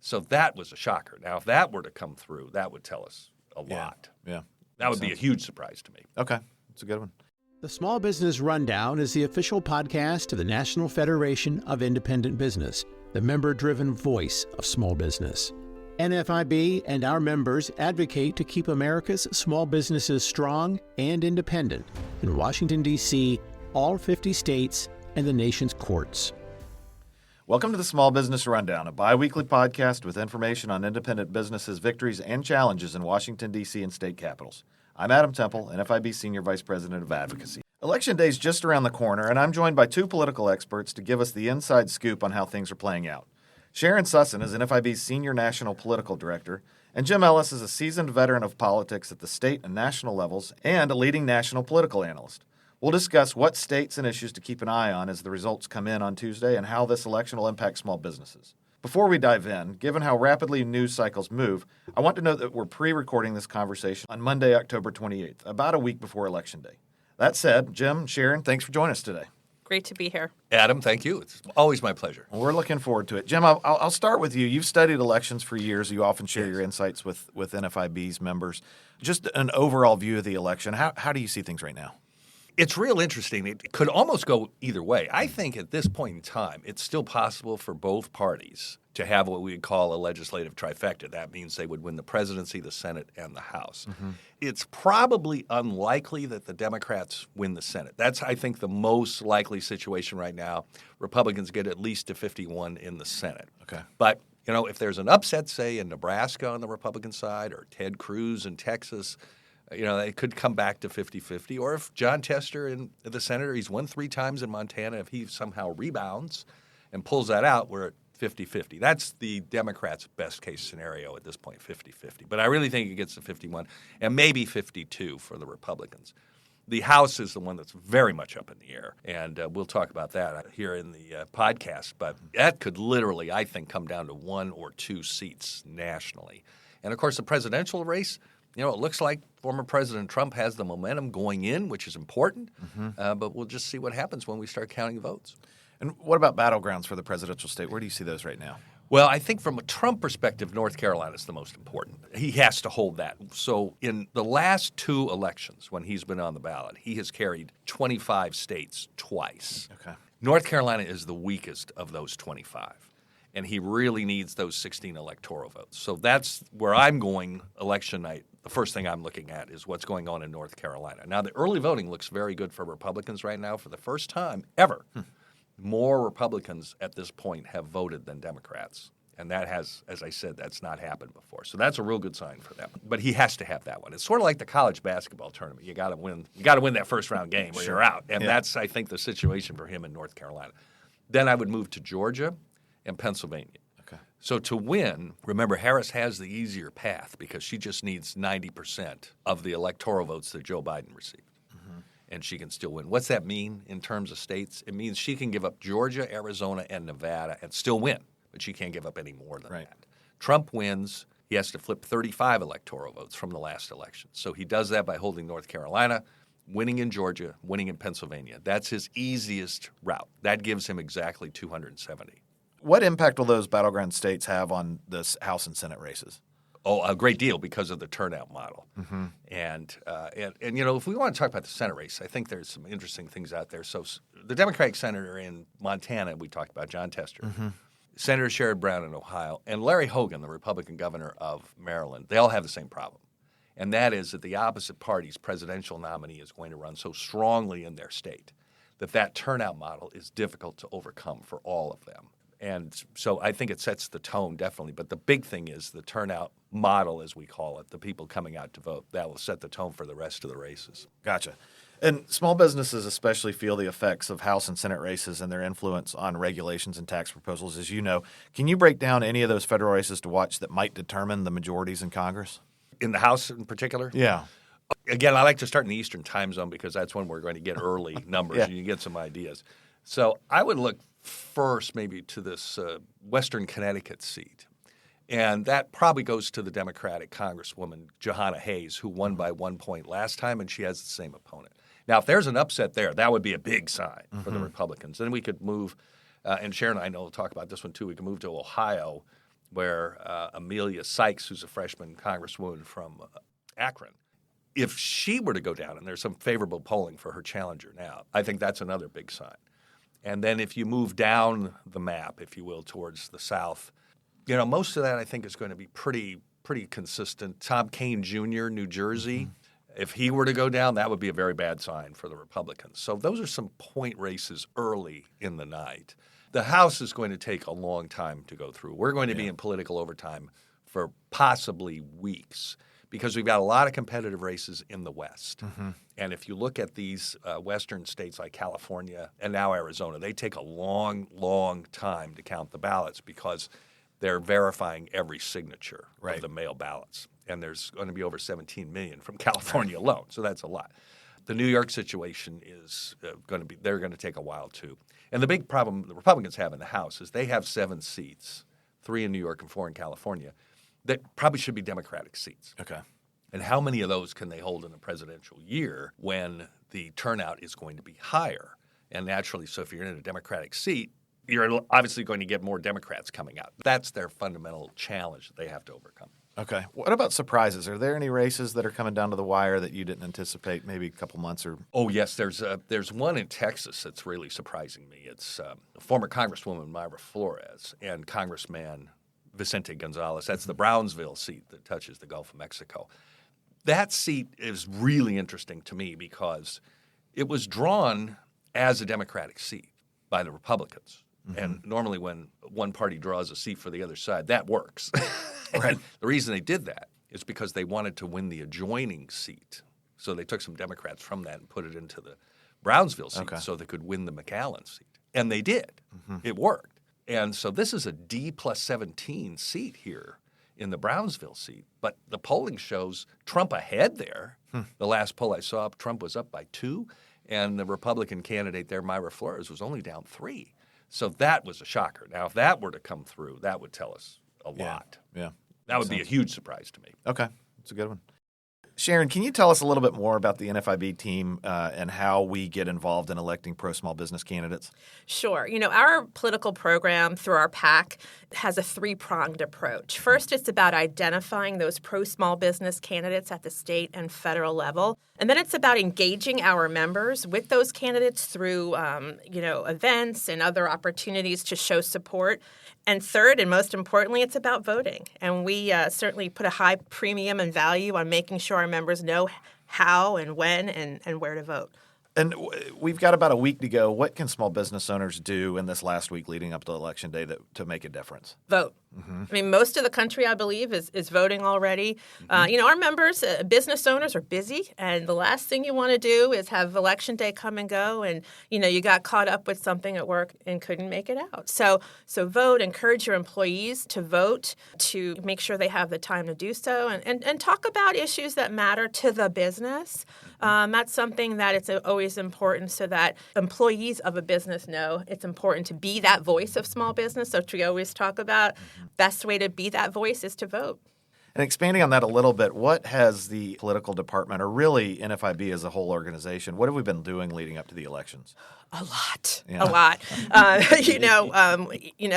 So that was a shocker. Now, if that were to come through, that would tell us a lot. Yeah. That would be a huge surprise to me. Okay. That's a good one. The Small Business Rundown is the official podcast of the National Federation of Independent Business, the member-driven voice of small business. NFIB and our members advocate to keep America's small businesses strong and independent in Washington, D.C., all 50 states, and the nation's courts. Welcome to the Small Business Rundown, a bi-weekly podcast with information on independent businesses' victories and challenges in Washington, D.C. and state capitals. I'm Adam Temple, NFIB Senior Vice President of Advocacy. Election day is just around the corner, and I'm joined by two political experts to give us the inside scoop on how things are playing out. Sharon Sussin is NFIB's Senior National Political Director, and Jim Ellis is a seasoned veteran of politics at the state and national levels and a leading national political analyst. We'll discuss what states and issues to keep an eye on as the results come in on Tuesday and how this election will impact small businesses. Before we dive in, given how rapidly news cycles move, I want to note that we're pre-recording this conversation on Monday, October 28th, about a week before Election Day. That said, Jim, Sharon, thanks for joining us today. Great to be here. Adam, thank you. It's always my pleasure. Well, we're looking forward to it. Jim, I'll start with you. You've studied elections for years. You often share your insights with NFIB's members. Just an overall view of the election. How do you see things right now? It's real interesting. It could almost go either way. I think at this point in time, it's still possible for both parties to have what we would call a legislative trifecta. That means they would win the presidency, the Senate, and the House. Mm-hmm. It's probably unlikely that the Democrats win the Senate. That's, I think, the most likely situation right now. Republicans get at least to 51 in the Senate. Okay. But, you know, if there's an upset, say, in Nebraska on the Republican side or Ted Cruz in Texas, you know, it could come back to 50-50. Or if John Tester, the senator, he's won 3 times in Montana, if he somehow rebounds and pulls that out, we're at 50-50. That's the Democrats' best-case scenario at this point, 50-50. But I really think it gets to 51 and maybe 52 for the Republicans. The House is the one that's very much up in the air, and we'll talk about that here in the podcast. But that could literally, I think, come down to 1 or 2 seats nationally. And, of course, the presidential race, you know, it looks like former President Trump has the momentum going in, which is important, but we'll just see what happens when we start counting votes. And what about battlegrounds for the presidential state? Where do you see those right now? Well, I think from a Trump perspective, North Carolina is the most important. He has to hold that. So in the last 2 elections when he's been on the ballot, he has carried 25 states twice. Okay. North Carolina is the weakest of those 25. And he really needs those 16 electoral votes. So that's where I'm going election night. The first thing I'm looking at is what's going on in North Carolina. Now, the early voting looks very good for Republicans right now. For the first time ever, more Republicans at this point have voted than Democrats. And that has, as I said, that's not happened before. So that's a real good sign for them. But he has to have that one. It's sort of like the college basketball tournament. You got to win that first round game or you're out. And that's, I think, the situation for him in North Carolina. Then I would move to Georgia and Pennsylvania. Okay. So to win, remember, Harris has the easier path because she just needs 90% of the electoral votes that Joe Biden received. And she can still win. What's that mean in terms of states? It means she can give up Georgia, Arizona, and Nevada and still win, but she can't give up any more than that. Trump wins. He has to flip 35 electoral votes from the last election. So he does that by holding North Carolina, winning in Georgia, winning in Pennsylvania. That's his easiest route. That gives him exactly 270. What impact will those battleground states have on the House and Senate races? Oh, a great deal because of the turnout model. And you know, if we want to talk about the Senate race, I think there's some interesting things out there. So the Democratic senator in Montana, we talked about John Tester, Senator Sharon Brown in Ohio, and Larry Hogan, the Republican governor of Maryland, they all have the same problem. And that is that the opposite party's presidential nominee is going to run so strongly in their state that turnout model is difficult to overcome for all of them. And so I think it sets the tone, definitely. But the big thing is the turnout model, as we call it, the people coming out to vote. That will set the tone for the rest of the races. Gotcha. And small businesses especially feel the effects of House and Senate races and their influence on regulations and tax proposals, as you know. Can you break down any of those federal races to watch that might determine the majorities in Congress? In the House in particular? Yeah. Again, I like to start in the Eastern time zone because that's when we're going to get early numbers and you get some ideas. So I would look first maybe to this Western Connecticut seat. And that probably goes to the Democratic Congresswoman, Johanna Hayes, who won by 1 point last time, and she has the same opponent. Now, if there's an upset there, that would be a big sign for the Republicans. Then we could move, and Sharon and I know we'll talk about this one too, we can move to Ohio where Amelia Sykes, who's a freshman congresswoman from Akron, if she were to go down, and there's some favorable polling for her challenger now, I think that's another big sign. And then if you move down the map, if you will, towards the south, most of that I think is going to be pretty consistent. Tom Kean Jr., New Jersey, if he were to go down, that would be a very bad sign for the Republicans. So those are some point races early in the night. The House is going to take a long time to go through. We're going to be in political overtime for possibly weeks because we've got a lot of competitive races in the West. And if you look at these western states like California and now Arizona, they take a long, long time to count the ballots because they're verifying every signature of the mail ballots. And there's going to be over 17 million from California alone, so that's a lot. The New York situation is they're going to take a while too. And the big problem the Republicans have in the House is they have 7 seats, 3 in New York and 4 in California, that probably should be Democratic seats. Okay. And how many of those can they hold in a presidential year when the turnout is going to be higher? And naturally, so if you're in a Democratic seat, you're obviously going to get more Democrats coming out. That's their fundamental challenge that they have to overcome. Okay. What about surprises? Are there any races that are coming down to the wire that you didn't anticipate maybe a couple months or? Oh, yes. There's one in Texas that's really surprising me. It's former Congresswoman Myra Flores and Congressman Vicente Gonzalez. That's the Brownsville seat that touches the Gulf of Mexico. That seat is really interesting to me because it was drawn as a Democratic seat by the Republicans. And normally when one party draws a seat for the other side, that works. Right. The reason they did that is because they wanted to win the adjoining seat. So they took some Democrats from that and put it into the Brownsville seat so they could win the McAllen seat. And they did. It worked. And so this is a D+17 seat here in the Brownsville seat. But the polling shows Trump ahead there. The last poll I saw, Trump was up by 2, and the Republican candidate there, Myra Flores, was only down 3. So that was a shocker. Now, if that were to come through, that would tell us a lot. Yeah. That would be a huge surprise to me. Okay. That's a good one. Sharon, can you tell us a little bit more about the NFIB team and how we get involved in electing pro-small business candidates? Sure. Our political program through our PAC has a 3-pronged approach. First, it's about identifying those pro-small business candidates at the state and federal level. And then it's about engaging our members with those candidates through, events and other opportunities to show support. And third, and most importantly, it's about voting. And we certainly put a high premium and value on making sure our members know how and when and where to vote. And we've got about a week to go. What can small business owners do in this last week leading up to Election Day to make a difference? Vote. I mean, most of the country, I believe, is voting already. Our members, business owners, are busy, and the last thing you want to do is have Election Day come and go, and you got caught up with something at work and couldn't make it out. So vote. Encourage your employees to vote to make sure they have the time to do so, and talk about issues that matter to the business. That's something that it's always important so that employees of a business know it's important to be that voice of small business, which we always talk about. Best way to be that voice is to vote. And expanding on that a little bit, what has the political department, or really NFIB as a whole organization, what have we been doing leading up to the elections? A lot. Yeah. A lot.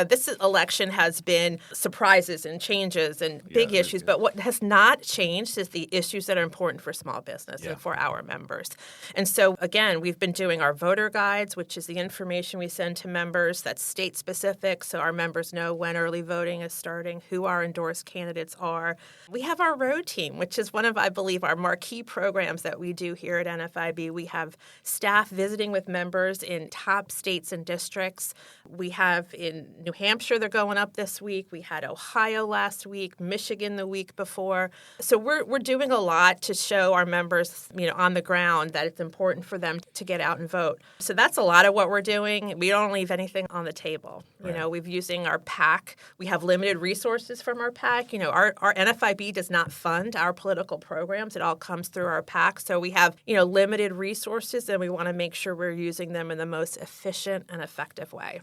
This election has been surprises and changes and big issues, but what has not changed is the issues that are important for small business and for our members. And so, again, we've been doing our voter guides, which is the information we send to members that's state-specific, so our members know when early voting is starting, who our endorsed candidates are. We have our road team, which is one of, I believe, our marquee programs that we do here at NFIB. We have staff visiting with members in top states and districts. We have in New Hampshire, they're going up this week. We had Ohio last week, Michigan the week before. So we're doing a lot to show our members, on the ground that it's important for them to get out and vote. So that's a lot of what we're doing. We don't leave anything on the table. We're using our PAC. We have limited resources from our PAC. Our NFIB does not fund our political programs. It all comes through our PAC. So we have, limited resources, and we want to make sure we're using them in the most efficient and effective way.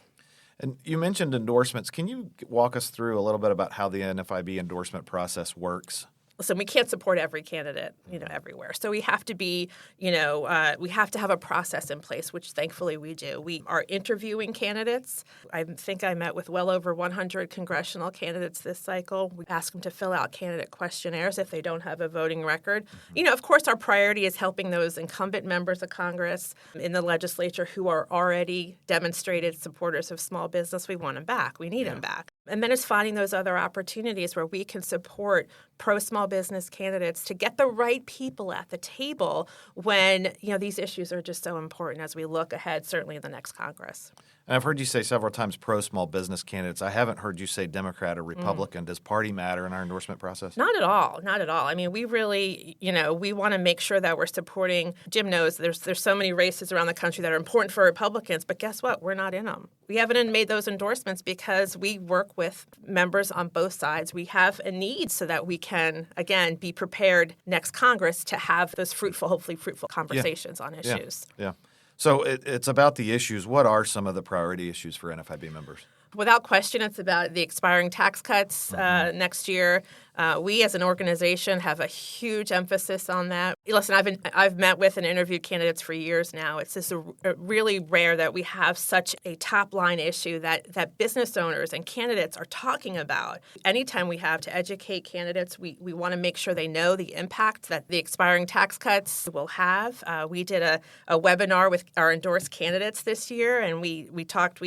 And you mentioned endorsements. Can you walk us through a little bit about how the NFIB endorsement process works? listen, we can't support every candidate, everywhere. So we have to be, we have to have a process in place, which thankfully we do. We are interviewing candidates. I think I met with well over 100 congressional candidates this cycle. We ask them to fill out candidate questionnaires if they don't have a voting record. Of course, our priority is helping those incumbent members of Congress in the legislature who are already demonstrated supporters of small business. We want them back. We need them back. And then it's finding those other opportunities where we can support pro-small business candidates to get the right people at the table when, these issues are just so important as we look ahead, certainly in the next Congress. And I've heard you say several times pro-small business candidates. I haven't heard you say Democrat or Republican. Does party matter in our endorsement process? Not at all. Not at all. I mean, we really, we want to make sure that we're supporting. Jim knows there's so many races around the country that are important for Republicans, but guess what? We're not in them. We haven't made those endorsements because we work with members on both sides. We have a need so that we can, again, be prepared next Congress to have those hopefully fruitful conversations on issues. Yeah. So it's about the issues. What are some of the priority issues for NFIB members? Without question, it's about the expiring tax cuts next year. We as an organization have a huge emphasis on that. Listen, I've met with and interviewed candidates for years now. It's just really rare that we have such a top-line issue that business owners and candidates are talking about. Anytime we have to educate candidates, we want to make sure they know the impact that the expiring tax cuts will have. We did a webinar with our endorsed candidates this year, and we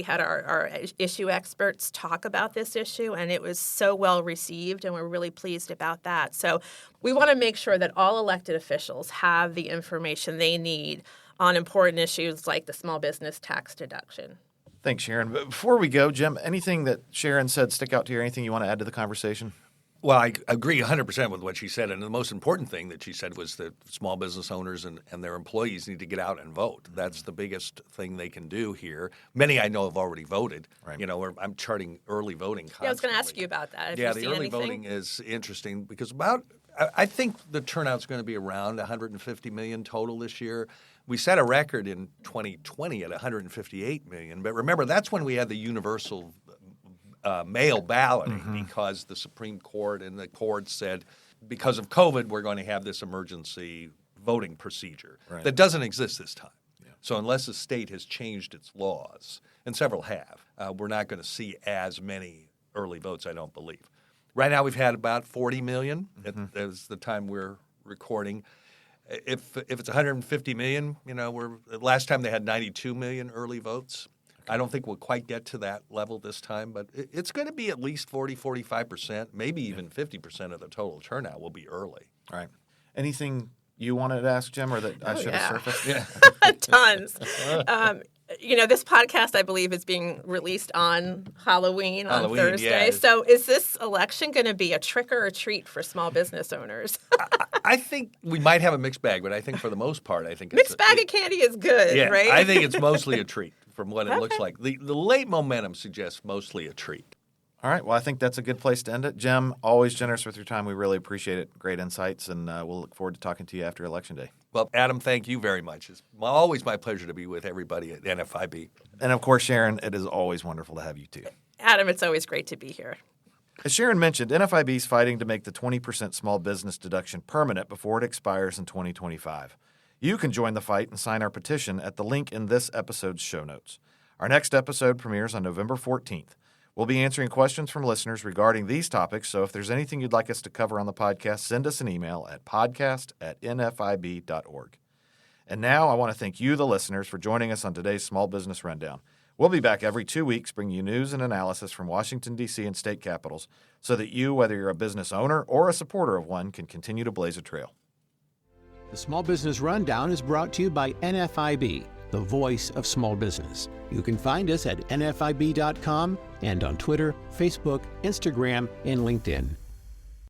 had our issue experts talk about this issue, and it was so well received, and we're really pleased about that. So we want to make sure that all elected officials have the information they need on important issues like the small business tax deduction. Thanks, Sharon. But before we go, Jim, anything that Sharon said stick out to you? Anything you want to add to the conversation? Well, I agree 100% with what she said. And the most important thing that she said was that small business owners and their employees need to get out and vote. That's the biggest thing they can do here. Many I know have already voted. Right. I'm charting early voting constantly. Yeah, I was going to ask you about that. The early voting is interesting because I think the turnout's going to be around 150 million total this year. We set a record in 2020 at 158 million. But remember, that's when we had the universal mail balloting because the Supreme Court and the court said because of COVID, we're going to have this emergency voting procedure that doesn't exist this time. Yeah. So unless the state has changed its laws, and several have, we're not going to see as many early votes, I don't believe. Right now we've had about 40 million at the time we're recording. If it's 150 million, last time they had 92 million early votes. I don't think we'll quite get to that level this time, but it's going to be at least 45%, maybe even 50% of the total turnout will be early. All right. Anything you wanted to ask, Jim, or that I should have surfaced? Yeah. Tons. This podcast, I believe, is being released on Halloween on Thursday. Yeah. So is this election going to be a trick or a treat for small business owners? I think we might have a mixed bag, but I think for the most part, mixed bag of candy is good, right? I think it's mostly a treat from what it looks like. The late momentum suggests mostly a treat. All right. Well, I think that's a good place to end it. Jim, always generous with your time. We really appreciate it. Great insights, and we'll look forward to talking to you after Election Day. Well, Adam, thank you very much. It's always my pleasure to be with everybody at NFIB. And, of course, Sharon, it is always wonderful to have you, too. Adam, it's always great to be here. As Sharon mentioned, NFIB is fighting to make the 20% small business deduction permanent before it expires in 2025. You can join the fight and sign our petition at the link in this episode's show notes. Our next episode premieres on November 14th. We'll be answering questions from listeners regarding these topics, so if there's anything you'd like us to cover on the podcast, send us an email at podcast@nfib.org. And now I want to thank you, the listeners, for joining us on today's Small Business Rundown. We'll be back every 2 weeks bringing you news and analysis from Washington, D.C. and state capitals so that you, whether you're a business owner or a supporter of one, can continue to blaze a trail. The Small Business Rundown is brought to you by NFIB, the voice of small business. You can find us at nfib.com and on Twitter, Facebook, Instagram, and LinkedIn.